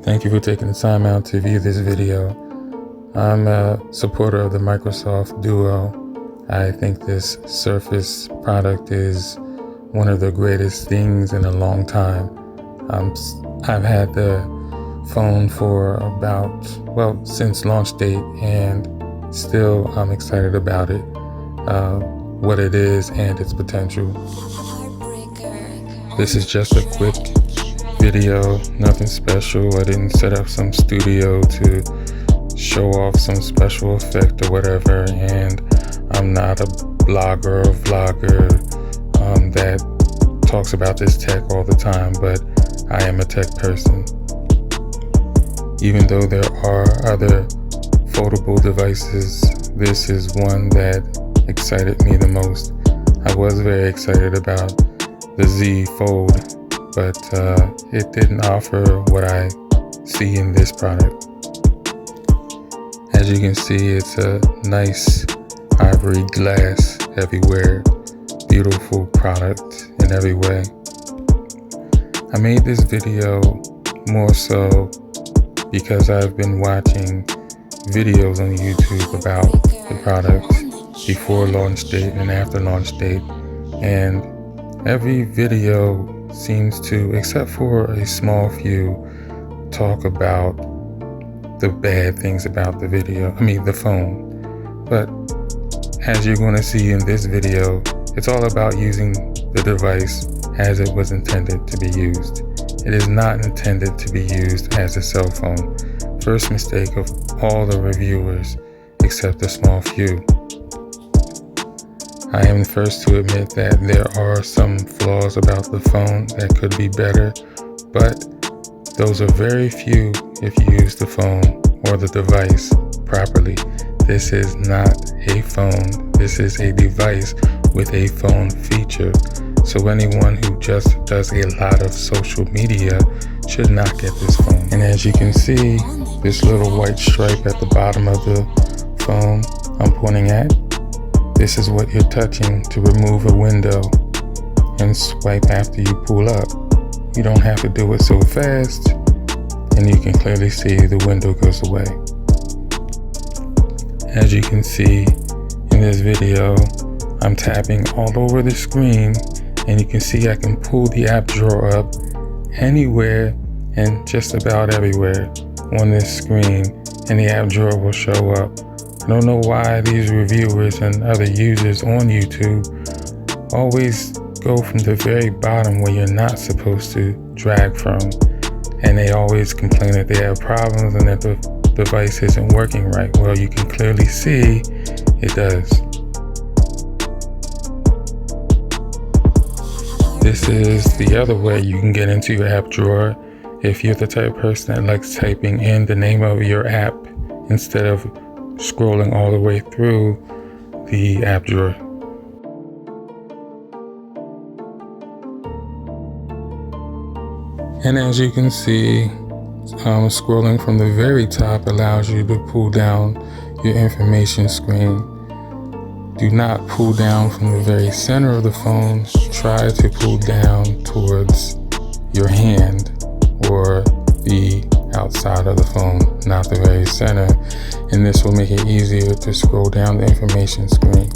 Thank you for taking the time out to view this video. I'm a supporter of the Microsoft Duo. I think this Surface product is one of the greatest things in a long time. I've had the phone for since launch date, and still I'm excited about it, what it is and its potential. This is just a quick video, nothing special. I didn't set up some studio to show off some special effect or whatever, and I'm not a blogger or vlogger that talks about this tech all the time, but I am a tech person. Even though there are other foldable devices, this is one that excited me the most. I was very excited about the Z Fold, but it didn't offer what I see in this product. As you can see, it's a nice ivory glass everywhere. Beautiful product in every way. I made this video more so because I've been watching videos on YouTube about the product before launch date and after launch date, and every video seems to, except for a small few, talk about the bad things about the phone. But as you're going to see in this video, it's all about using the device as it was intended to be used. It is not intended to be used as a cell phone. First mistake of all the reviewers, except a small few. I am the first to admit that there are some flaws about the phone that could be better, but those are very few if you use the phone or the device properly. This is not a phone. This is a device with a phone feature. So anyone who just does a lot of social media should not get this phone. And as you can see, this little white stripe at the bottom of the phone I'm pointing at, this is what you're touching to remove a window and swipe after you pull up. You don't have to do it so fast, and you can clearly see the window goes away. As you can see in this video, I'm tapping all over the screen, and you can see I can pull the app drawer up anywhere and just about everywhere on this screen, and the app drawer will show up. I don't know why these reviewers and other users on YouTube always go from the very bottom where you're not supposed to drag from, and they always complain that they have problems and that the device isn't working right. Well, you can clearly see it does. This is the other way you can get into your app drawer if you're the type of person that likes typing in the name of your app instead of scrolling all the way through the app drawer. And as you can see, scrolling from the very top allows you to pull down your information screen. Do not pull down from the very center of the phone. Try to pull down towards your hand or the outside of the phone, not the very center, and this will make it easier to scroll down the information screen.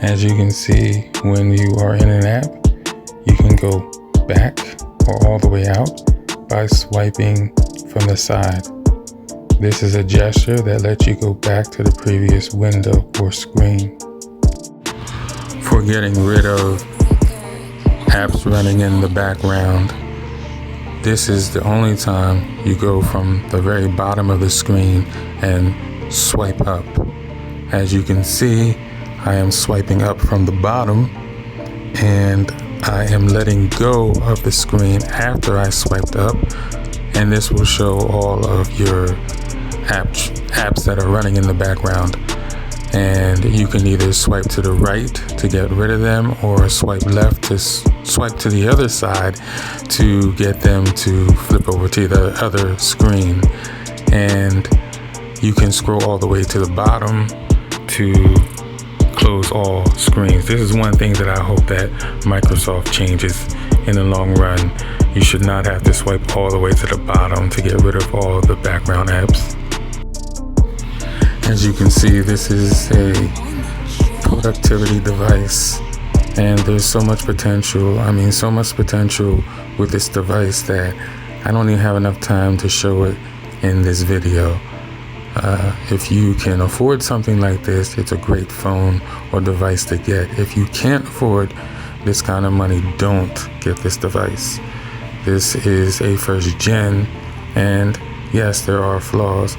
As you can see, when you are in an app, you can go back or all the way out by swiping from the side. This is a gesture that lets you go back to the previous window or screen. For getting rid of apps running in the background, this is the only time you go from the very bottom of the screen and swipe up. As you can see, I am swiping up from the bottom, and I am letting go of the screen after I swiped up, and this will show all of your apps that are running in the background. and you can either swipe to the right to get rid of them or swipe left to swipe to the other side to get them to flip over to the other screen. And you can scroll all the way to the bottom to close all screens. This is one thing that I hope that Microsoft changes in the long run. You should not have to swipe all the way to the bottom to get rid of all the background apps. As you can see, this is a productivity device, and there's so much potential. So much potential with this device that I don't even have enough time to show it in this video. If you can afford something like this, it's a great phone or device to get. If you can't afford this kind of money, don't get this device. This is a first gen, and yes, there are flaws.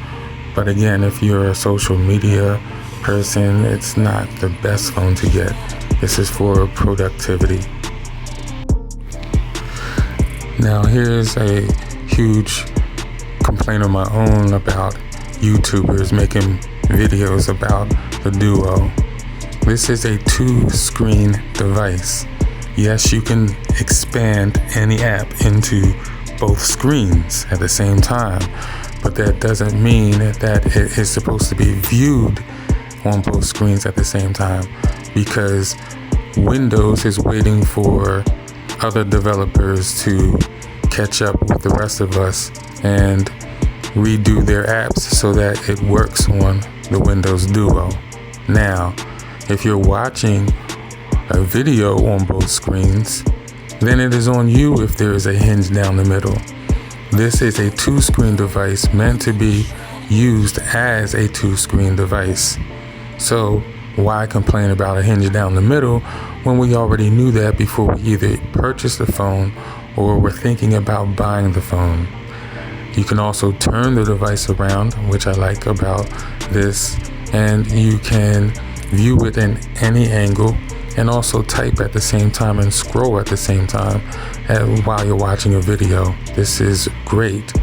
But again, if you're a social media person, it's not the best phone to get. This is for productivity. Now, here's a huge complaint of my own about YouTubers making videos about the Duo. This is a 2-screen device. Yes, you can expand any app into both screens at the same time, but that doesn't mean that it is supposed to be viewed on both screens at the same time, because Windows is waiting for other developers to catch up with the rest of us and redo their apps so that it works on the Windows Duo. Now, if you're watching a video on both screens, then it is on you if there is a hinge down the middle. This is a 2-screen device meant to be used as a 2-screen device. So why complain about a hinge down the middle when we already knew that before we either purchased the phone or were thinking about buying the phone? You can also turn the device around, which I like about this, and you can view it in any angle and also type at the same time and scroll at the same time while you're watching a video. This is great.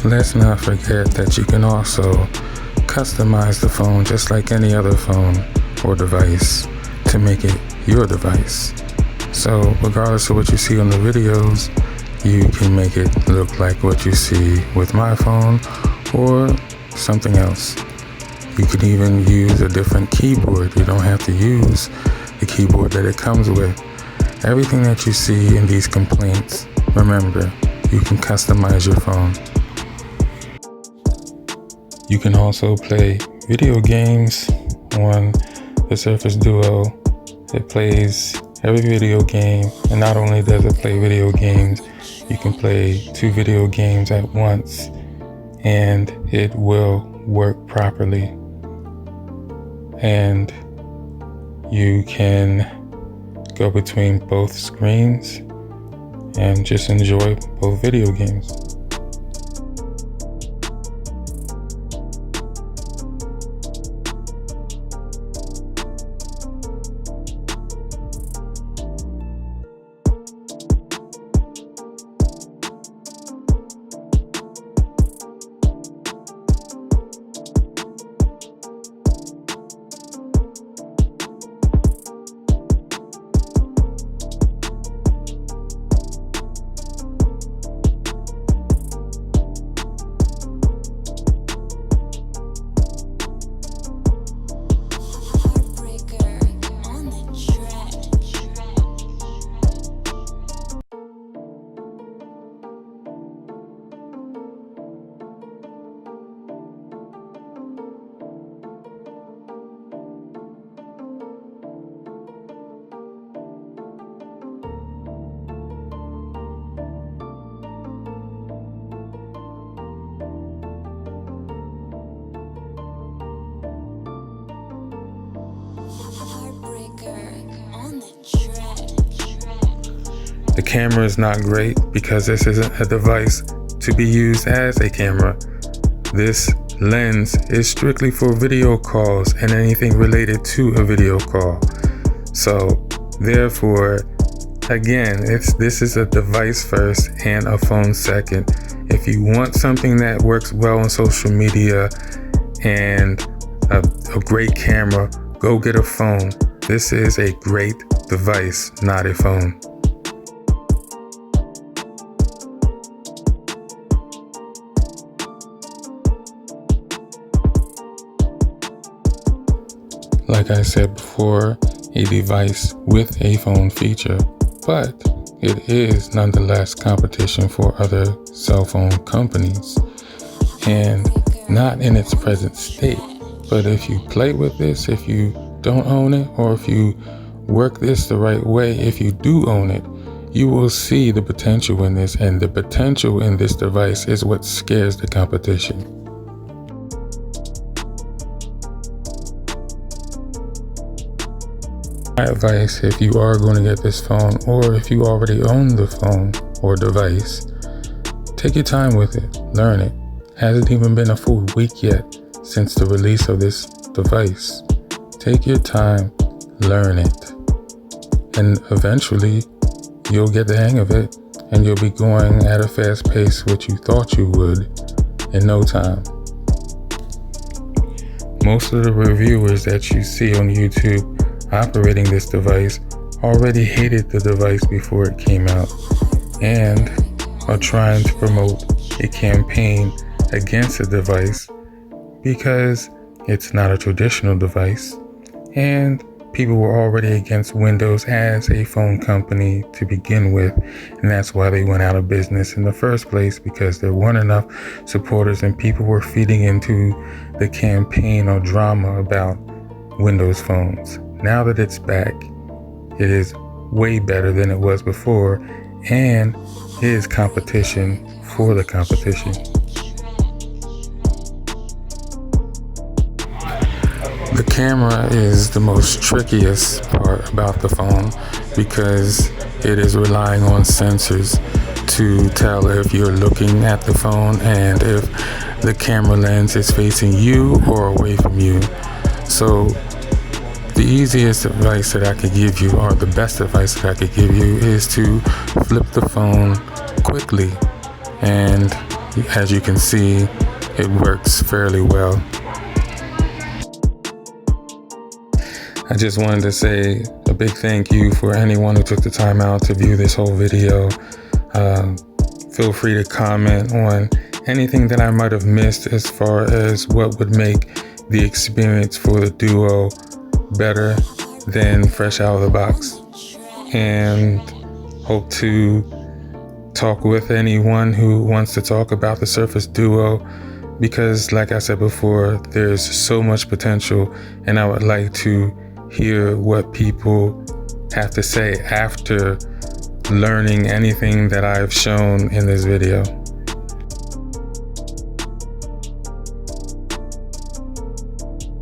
Let's not forget that you can also customize the phone just like any other phone or device to make it your device. So regardless of what you see on the videos, you can make it look like what you see with my phone or something else. You can even use a different keyboard. You don't have to use the keyboard that it comes with. Everything that you see in these complaints, remember, you can customize your phone. You can also play video games on the Surface Duo. It plays every video game, and not only does it play video games, you can play 2 video games at once, and it will work properly. And you can go between both screens and just enjoy both video games. camera is not great because this isn't a device to be used as a camera. This lens is strictly for video calls and anything related to a video call. So therefore, again, this is a device first and a phone second. If you want something that works well on social media and a great camera, go get a phone. This is a great device, not a phone. Like I said before, a device with a phone feature, but it is nonetheless competition for other cell phone companies, and not in its present state. But if you play with this, if you don't own it, or if you work this the right way, if you do own it, you will see the potential in this, and the potential in this device is what scares the competition. My advice, if you are going to get this phone, or if you already own the phone or device, take your time with it, learn it. Hasn't even been a full week yet since the release of this device. Take your time, learn it, and eventually you'll get the hang of it, and you'll be going at a fast pace what you thought you would in no time. Most of the reviewers that you see on YouTube operating this device already hated the device before it came out and are trying to promote a campaign against the device because it's not a traditional device, and people were already against Windows as a phone company to begin with, and that's why they went out of business in the first place, because there weren't enough supporters and people were feeding into the campaign or drama about Windows phones. Now that it's back, it is way better than it was before, and it is competition for the competition. The camera is the most trickiest part about the phone because it is relying on sensors to tell if you're looking at the phone and if the camera lens is facing you or away from you. So the easiest advice that I could give you, or the best advice that I could give you, is to flip the phone quickly. And as you can see, it works fairly well. I just wanted to say a big thank you for anyone who took the time out to view this whole video. Feel free to comment on anything that I might have missed as far as what would make the experience for the Duo better than fresh out of the box, and hope to talk with anyone who wants to talk about the Surface Duo, because like I said before, there's so much potential, and I would like to hear what people have to say after learning anything that I've shown in this video.